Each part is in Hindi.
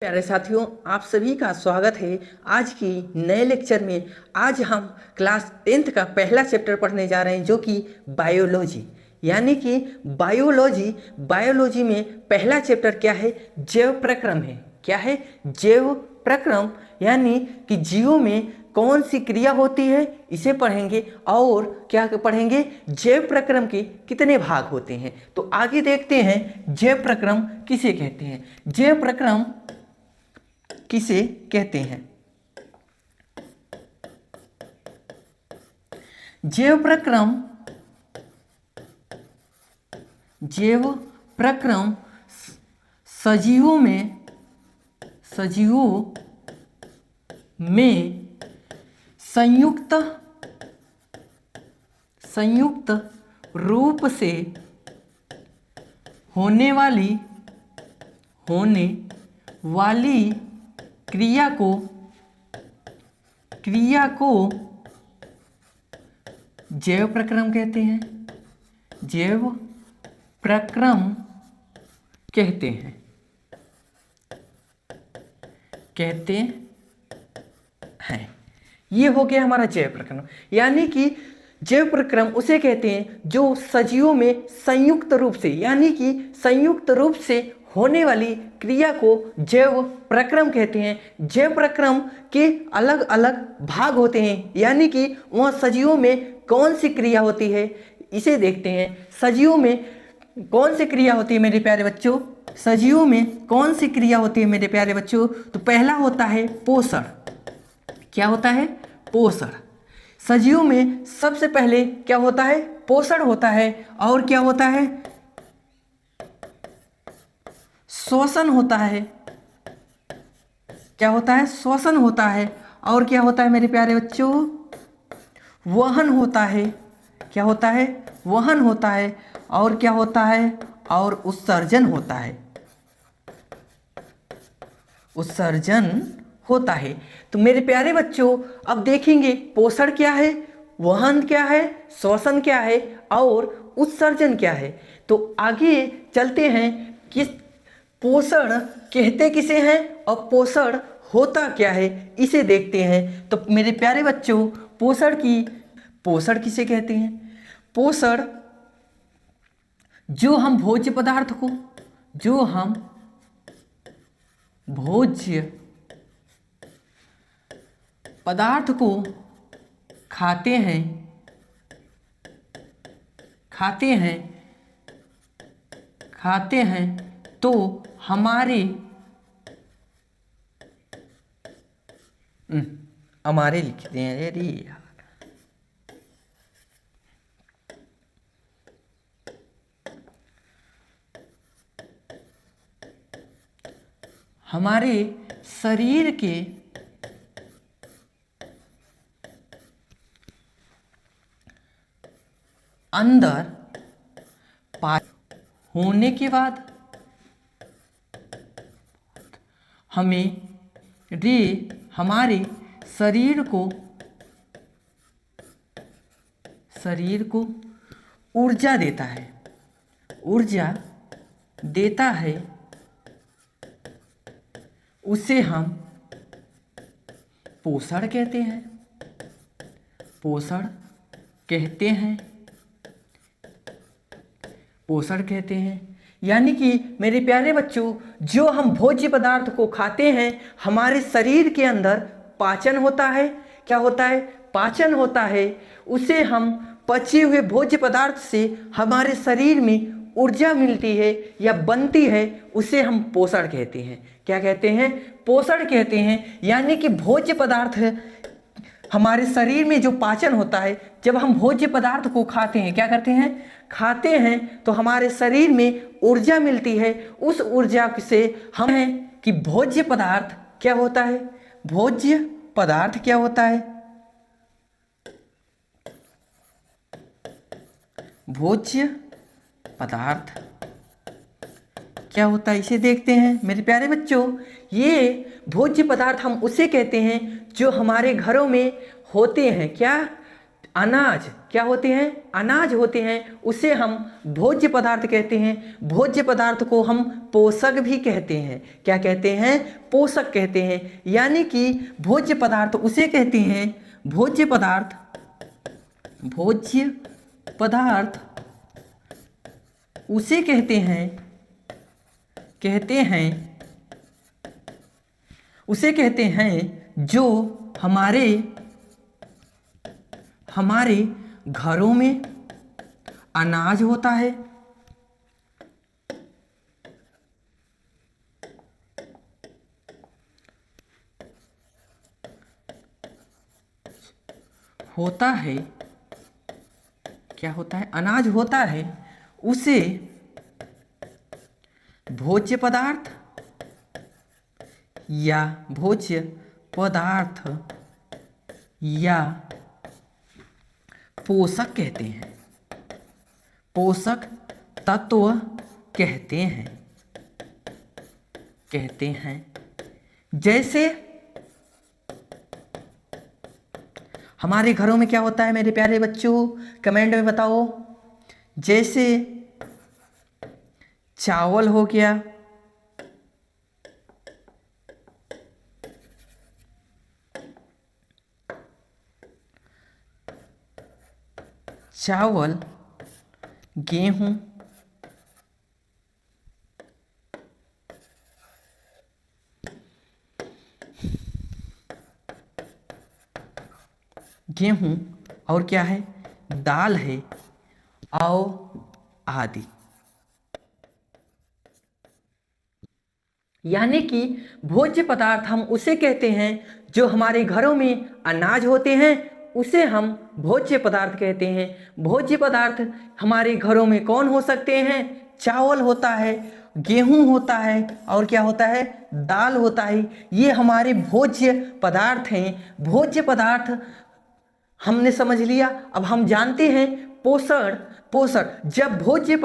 प्यारे साथियों, आप सभी का स्वागत है आज की नए लेक्चर में। आज हम क्लास 10th का पहला चैप्टर पढ़ने जा रहे हैं जो कि बायोलॉजी, यानी कि बायोलॉजी में पहला चैप्टर क्या है? जैव प्रक्रम है। क्या है? जैव प्रक्रम, यानी कि जीवों में कौन सी क्रिया होती है इसे पढ़ेंगे। और क्या पढ़ेंगे? जैव प्रक्रम के कितने भाग होते हैं। तो आगे देखते हैं जैव प्रक्रम किसे कहते हैं। जैव प्रक्रम किसे कहते हैं? जैव प्रक्रम सजीवों में संयुक्त रूप से होने वाली क्रिया को जैव प्रक्रम कहते हैं। जैव प्रक्रम कहते हैं। ये हो गया हमारा जैव प्रक्रम, यानी कि जैव प्रक्रम उसे कहते हैं जो सजीवों में संयुक्त रूप से, यानी कि संयुक्त रूप से होने वाली क्रिया को जैव प्रक्रम कहते हैं। जैव प्रक्रम के अलग अलग भाग होते हैं, यानी कि वह सजीवों में कौन सी क्रिया होती है इसे देखते हैं। सजीवों में कौन सी क्रिया होती है मेरे प्यारे बच्चों? सजीवों में कौन सी क्रिया होती है मेरे प्यारे बच्चों? तो पहला होता है पोषण। क्या होता है? पोषण। सजीवों में सबसे पहले क्या होता है? पोषण होता है। और क्या होता है? श्वसन होता है। क्या होता है? श्वसन होता है। और क्या होता है मेरे प्यारे बच्चों? वहन होता है। क्या होता है? वहन होता है। और क्या होता है? और उत्सर्जन होता है। उत्सर्जन होता है। तो मेरे प्यारे बच्चों, अब देखेंगे पोषण क्या है, वहन क्या है, श्वसन क्या है और उत्सर्जन क्या है। तो आगे चलते हैं कि पोषण कहते किसे हैं और पोषण होता क्या है इसे देखते हैं। तो मेरे प्यारे बच्चों, पोषण किसे कहते हैं? पोषण जो हम भोज्य पदार्थ को खाते हैं तो हमारे लिखते हैं। अरे यार, हमारे शरीर के अंदर होने के बाद हमारे शरीर को ऊर्जा देता है। उसे हम पोषण कहते हैं। यानी कि मेरे प्यारे बच्चों, जो हम भोज्य पदार्थ को खाते हैं हमारे शरीर के अंदर पाचन होता है। क्या होता है? पाचन होता है। उसे हम पचे हुए भोज्य पदार्थ से हमारे शरीर में ऊर्जा मिलती है या बनती है, उसे हम पोषण कहते हैं। क्या कहते हैं? पोषण कहते हैं। यानी कि भोज्य पदार्थ हमारे शरीर में जो पाचन होता है, जब हम भोज्य पदार्थ को खाते हैं, क्या करते हैं? खाते हैं तो हमारे शरीर में ऊर्जा मिलती है। उस ऊर्जा से हम हैं कि भोज्य पदार्थ क्या होता है? भोज्य पदार्थ क्या होता है? भोज्य पदार्थ क्या होता है इसे देखते हैं। मेरे प्यारे बच्चों, ये भोज्य पदार्थ हम उसे कहते हैं जो हमारे घरों में होते हैं। क्या? अनाज क्या होते हैं, अनाज होते हैं, उसे हम भोज्य पदार्थ कहते हैं। भोज्य पदार्थ को हम पोषक भी कहते हैं। क्या कहते हैं, पोषक कहते हैं। यानी कि भोज्य पदार्थ उसे कहते हैं, भोज्य पदार्थ, भोज्य पदार्थ उसे उसे कहते हैं जो हमारे घरों में अनाज होता है, क्या होता है, अनाज होता है, उसे भोज्य पदार्थ या पोषक कहते हैं, पोषक तत्व कहते हैं। जैसे हमारे घरों में क्या होता है मेरे प्यारे बच्चों, कमेंट में बताओ। जैसे चावल हो गया, चावल, गेहूं, और क्या है, दाल है और आदि। यानी कि भोज्य पदार्थ हम उसे कहते हैं जो हमारे घरों में अनाज होते हैं, उसे हम भोज्य पदार्थ कहते हैं। भोज्य पदार्थ हमारे घरों में कौन हो सकते हैं, चावल होता है, गेहूं होता है और क्या होता है, दाल होता है। ये हमारे भोज्य पदार्थ हैं। भोज्य पदार्थ हमने समझ लिया। अब हम जानते हैं पोषण। जब भोज्य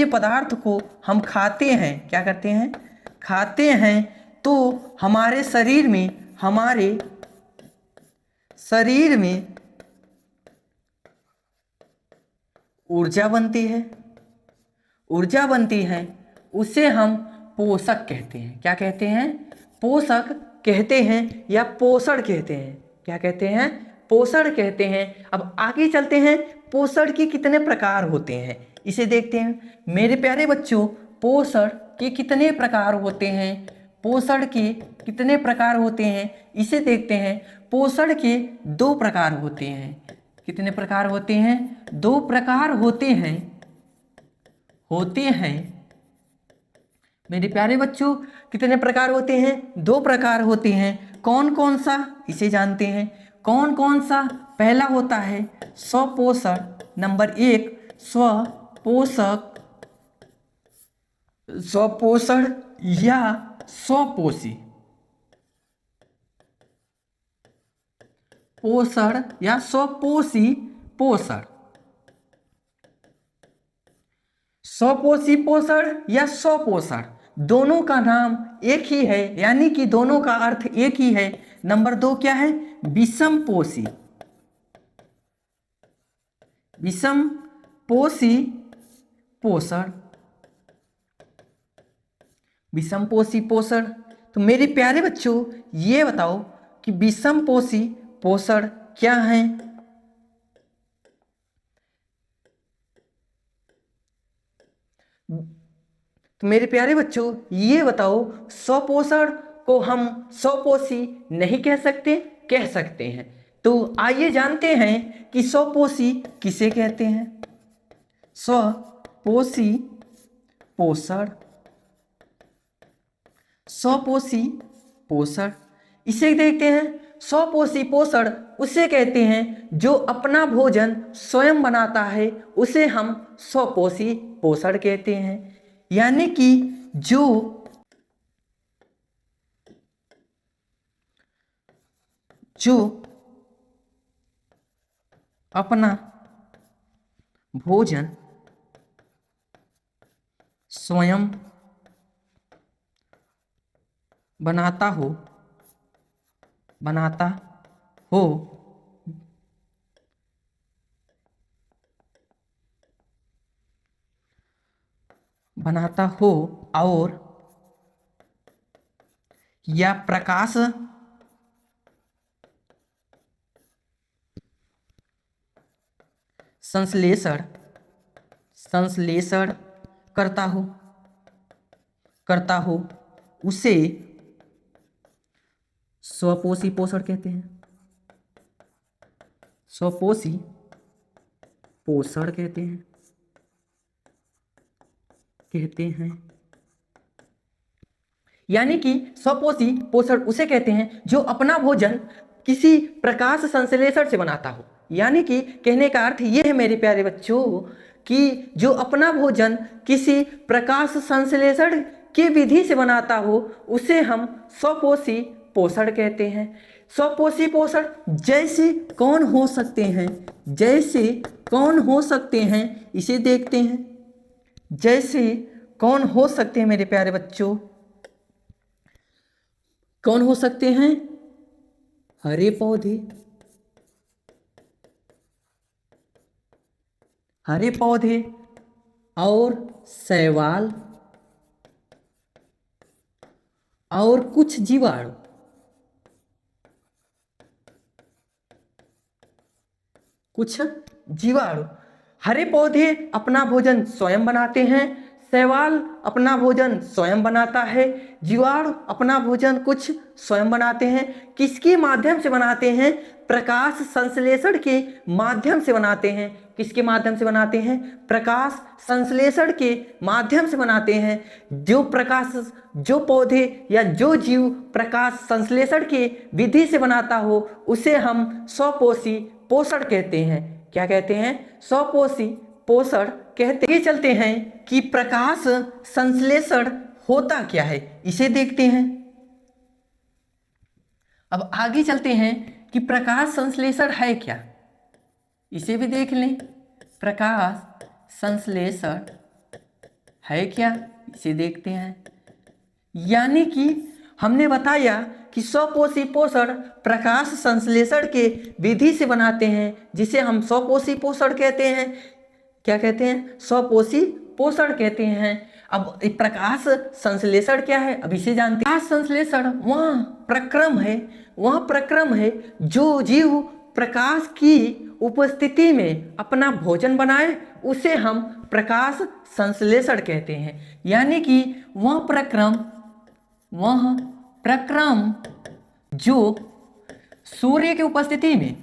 पदार्थ को हम खाते हैं, क्या करते हैं, खाते हैं, तो हमारे शरीर में ऊर्जा बनती है। उसे हम पोषक कहते हैं। क्या कहते हैं, पोषक कहते हैं या पोषण कहते हैं। क्या कहते हैं, पोषण कहते हैं। अब आगे चलते हैं, पोषण के कितने प्रकार होते हैं इसे देखते हैं। मेरे प्यारे बच्चों, पोषण के कितने प्रकार होते हैं, इसे देखते हैं। पोषण के 2 प्रकार होते हैं। कितने प्रकार होते हैं, 2 प्रकार होते हैं मेरे प्यारे बच्चों। कितने प्रकार होते हैं, 2 प्रकार होते हैं। कौन कौन सा, इसे जानते हैं। कौन कौन सा, पहला होता है स्वपोषण, नंबर 1 स्वपोषण या स्वपोषी पोषण या स्वपोषी पोषण। स्वपोषी पोषण या स्वपोषण, दोनों का नाम एक ही है, यानी कि दोनों का अर्थ एक ही है। नंबर 2 क्या है, विषमपोषी पोषण। विषमपोषी पोषण। तो मेरे प्यारे बच्चों, ये बताओ कि विषमपोषी पोषण क्या है। तो मेरे प्यारे बच्चों, ये बताओ, स्वपोषण को हम स्वपोषी नहीं कह सकते, कह सकते हैं। तो आइए जानते हैं कि स्वपोषी किसे कहते हैं। स्वपोषी पोषण, स्वपोषी पोषण, इसे देखते हैं। स्वपोषी पोषण उसे कहते हैं जो अपना भोजन स्वयं बनाता है, उसे हम स्वपोषी पोषण कहते हैं। यानी कि जो अपना भोजन स्वयं बनाता हो बनाता हो और या प्रकाश संश्लेषण संश्लेषण करता हो उसे स्वपोषी पोषण कहते हैं। स्वपोषी पोषण कहते हैं। यानी कि स्वपोषी पोषण उसे कहते हैं जो अपना भोजन किसी प्रकाश संश्लेषण से बनाता हो। यानी कि कहने का अर्थ ये है मेरे प्यारे बच्चों कि जो अपना भोजन किसी प्रकाश संश्लेषण की विधि से बनाता हो उसे हम स्वपोषी पोषण कहते हैं। स्वपोषी पोषण जैसे कौन हो सकते हैं, इसे देखते हैं। जैसे कौन हो सकते हैं मेरे प्यारे बच्चों, कौन हो सकते हैं? हरे पौधे और शैवाल और कुछ जीवाणु। हरे पौधे अपना भोजन स्वयं बनाते हैं, शैवाल अपना भोजन स्वयं बनाता है, जीवाणु अपना भोजन कुछ स्वयं बनाते हैं। किसके माध्यम से बनाते हैं? प्रकाश संश्लेषण के माध्यम से बनाते हैं। किसके माध्यम से बनाते हैं? प्रकाश संश्लेषण के माध्यम से बनाते हैं। जो पौधे या जो जीव प्रकाश संश्लेषण के विधि से बनाता हो उसे हम स्वपोषी पोषण कहते हैं। क्या कहते हैं? स्वपोषी पोषण कहते हैं। चलते हैं कि प्रकाश संश्लेषण होता क्या है, इसे देखते हैं। अब आगे चलते हैं कि प्रकाश संश्लेषण है क्या, इसे भी देख लें। प्रकाश संश्लेषण है क्या, इसे देखते हैं। यानी कि हमने बताया कि स्वपोषी पोषण प्रकाश संश्लेषण के विधि से बनाते हैं जिसे हम स्वपोषी पोषण कहते हैं। क्या कहते हैं? स्वपोषी पोषण कहते हैं। अब प्रकाश संश्लेषण क्या है, अब इसे जानते हैं। प्रकाश संश्लेषण वह प्रक्रम है जो जीव प्रकाश की उपस्थिति में अपना भोजन बनाए उसे हम प्रकाश संश्लेषण कहते हैं। यानी कि वह प्रक्रम जो सूर्य की उपस्थिति में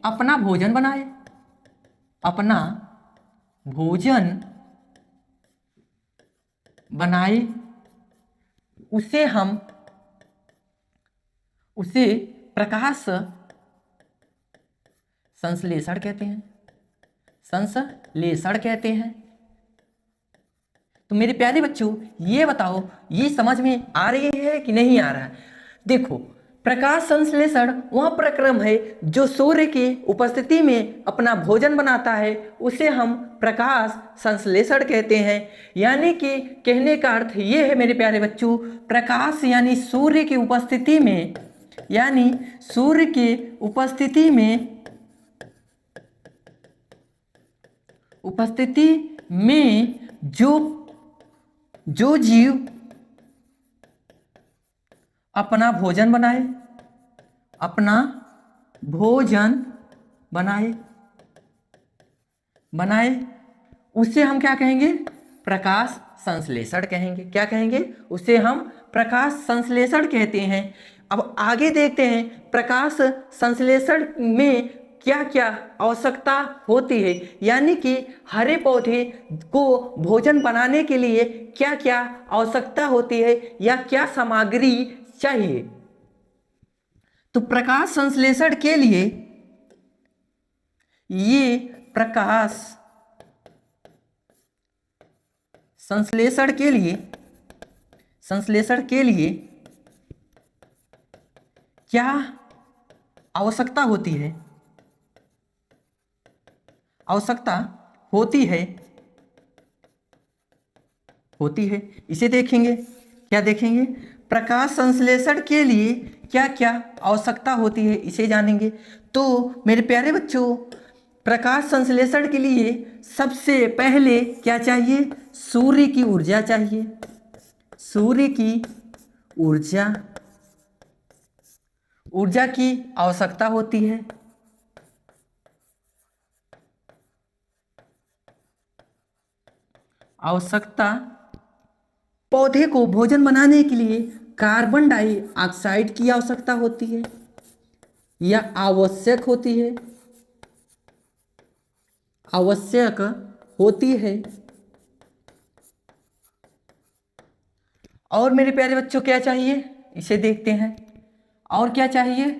अपना भोजन बनाए उसे प्रकाश संश्लेषण कहते हैं। तो मेरे प्यारे बच्चों ये बताओ, ये समझ में आ रही है कि नहीं आ रहा है? देखो, प्रकाश संश्लेषण वह प्रक्रम है जो सूर्य की उपस्थिति में अपना भोजन बनाता है उसे हम प्रकाश संश्लेषण कहते हैं। यानी कि कहने का अर्थ ये है मेरे प्यारे बच्चों, प्रकाश यानी सूर्य की उपस्थिति में जो जीव अपना भोजन बनाए उसे हम क्या कहेंगे? प्रकाश संश्लेषण कहेंगे। क्या कहेंगे? उसे हम प्रकाश संश्लेषण कहते हैं। अब आगे देखते हैं प्रकाश संश्लेषण में क्या क्या आवश्यकता होती है। यानी कि हरे पौधे को भोजन बनाने के लिए क्या क्या आवश्यकता होती है या क्या सामग्री चाहिए। तो प्रकाश संश्लेषण के लिए क्या आवश्यकता होती है इसे देखेंगे। क्या देखेंगे? प्रकाश संश्लेषण के लिए क्या क्या आवश्यकता होती है इसे जानेंगे। तो मेरे प्यारे बच्चों, प्रकाश संश्लेषण के लिए सबसे पहले क्या चाहिए? सूर्य की ऊर्जा चाहिए। सूर्य की ऊर्जा की आवश्यकता होती है। पौधे को भोजन बनाने के लिए कार्बन डाइऑक्साइड की आवश्यकता होती है या आवश्यक होती है। और मेरे प्यारे बच्चों क्या चाहिए, इसे देखते हैं। और क्या चाहिए?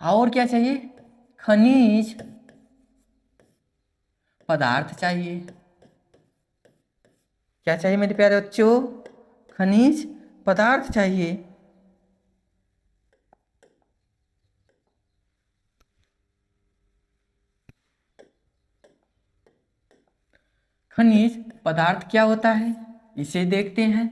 और क्या चाहिए? खनिज पदार्थ चाहिए। क्या चाहिए मेरे प्यारे बच्चों? खनिज पदार्थ चाहिए। खनिज पदार्थ क्या होता है, इसे देखते हैं।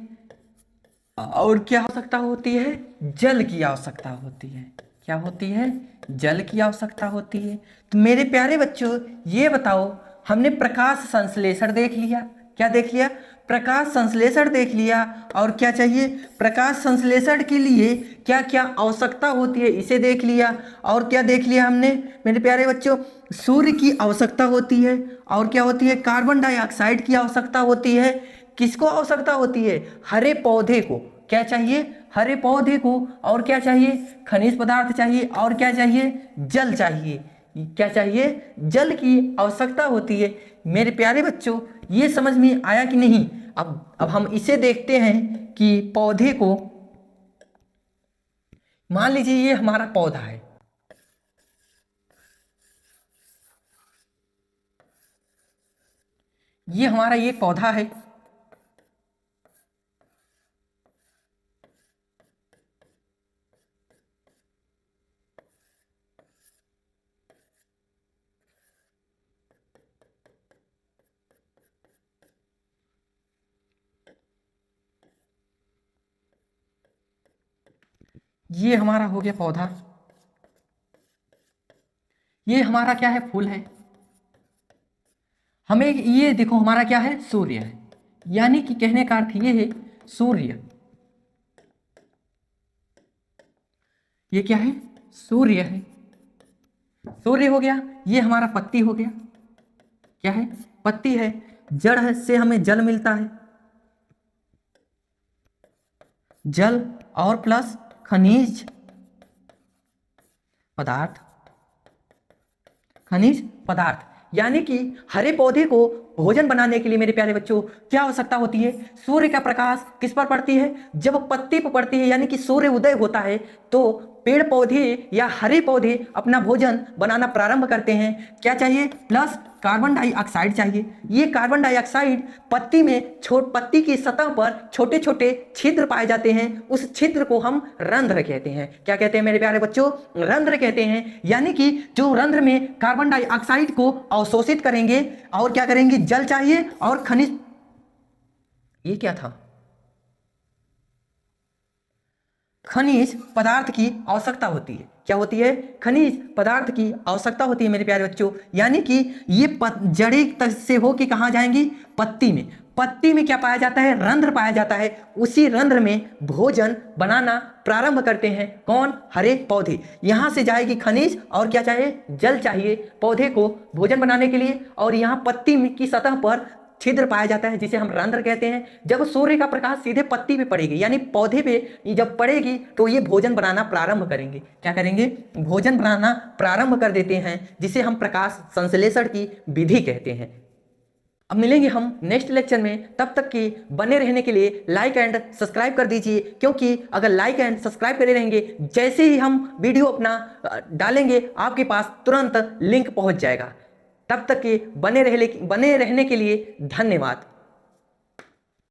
और क्या आवश्यकता होती है? जल की आवश्यकता होती है। क्या होती है? जल की आवश्यकता होती है। तो मेरे प्यारे बच्चों, ये बताओ, हमने प्रकाश संश्लेषण देख लिया। क्या देख लिया? प्रकाश संश्लेषण देख लिया। और क्या चाहिए? प्रकाश संश्लेषण के लिए क्या क्या आवश्यकता होती है, इसे देख लिया। और क्या देख लिया हमने मेरे प्यारे बच्चों? सूर्य की आवश्यकता होती है। और क्या होती है? कार्बन डाइऑक्साइड की आवश्यकता होती है। किसको आवश्यकता होती है? हरे पौधे को। क्या चाहिए? हरे पौधे को। और क्या चाहिए? खनिज पदार्थ चाहिए। और क्या चाहिए? जल चाहिए। क्या चाहिए? जल की आवश्यकता होती है। मेरे प्यारे बच्चों, ये समझ में आया कि नहीं? अब हम इसे देखते हैं कि पौधे को, मान लीजिए ये हमारा पौधा है। ये हमारा ये पौधा है। ये हमारा हो गया पौधा। ये हमारा क्या है? फूल है। हमें ये देखो, हमारा क्या है? सूर्य है। यानी कि कहने का अर्थ ये है, सूर्य, ये क्या है? सूर्य है। सूर्य हो गया। ये हमारा पत्ती हो गया। क्या है? पत्ती है। जड़ है, से हमें जल मिलता है। जल और प्लस खनिज पदार्थ। खनिज पदार्थ यानी कि हरे पौधे को भोजन बनाने के लिए मेरे प्यारे बच्चों क्या आवश्यकता होती है? सूर्य का प्रकाश किस पर पड़ती है? जब पत्ती पर पड़ती है, यानी कि सूर्य उदय होता है, तो पेड़ पौधे या हरे पौधे अपना भोजन बनाना प्रारंभ करते हैं। क्या चाहिए? प्लस कार्बन डाइऑक्साइड चाहिए। ये कार्बन डाइऑक्साइड पत्ती में पत्ती की सतह पर छोटे छोटे छिद्र पाए जाते हैं। उस छिद्र को हम रंध्र कहते हैं। क्या कहते हैं मेरे प्यारे बच्चों? रंध्र कहते हैं। यानी कि जो रंध्र में कार्बन डाइऑक्साइड को अवशोषित करेंगे। और क्या करेंगे? जल चाहिए और खनिज। ये क्या था? खनिज पदार्थ की आवश्यकता होती है। क्या होती है? खनिज पदार्थ की आवश्यकता होती है मेरे प्यारे बच्चों। यानी कि ये जड़ी तक से हो कि कहाँ जाएंगी? पत्ती में। पत्ती में क्या पाया जाता है? रंध्र पाया जाता है। उसी रंध्र में भोजन बनाना प्रारंभ करते हैं। कौन? हरे पौधे। यहाँ से जाएगी खनिज और क्या चाहिए? जल चाहिए पौधे को भोजन बनाने के लिए। और यहाँ पत्ती की सतह पर छिद्र पाया जाता है, जिसे हम रंध्र कहते हैं। जब सूर्य का प्रकाश सीधे पत्ती पे पड़ेगी, यानी पौधे पे जब पड़ेगी, तो ये भोजन बनाना प्रारंभ करेंगे। क्या करेंगे? भोजन बनाना प्रारंभ कर देते हैं, जिसे हम प्रकाश संश्लेषण की विधि कहते हैं। अब मिलेंगे हम नेक्स्ट लेक्चर में। तब तक के बने रहने के लिए लाइक एंड सब्सक्राइब कर दीजिए, क्योंकि अगर लाइक एंड सब्सक्राइब करे रहेंगे, जैसे ही हम वीडियो अपना डालेंगे, आपके पास तुरंत लिंक पहुंच जाएगा। तब तक के बने रहने के लिए धन्यवाद।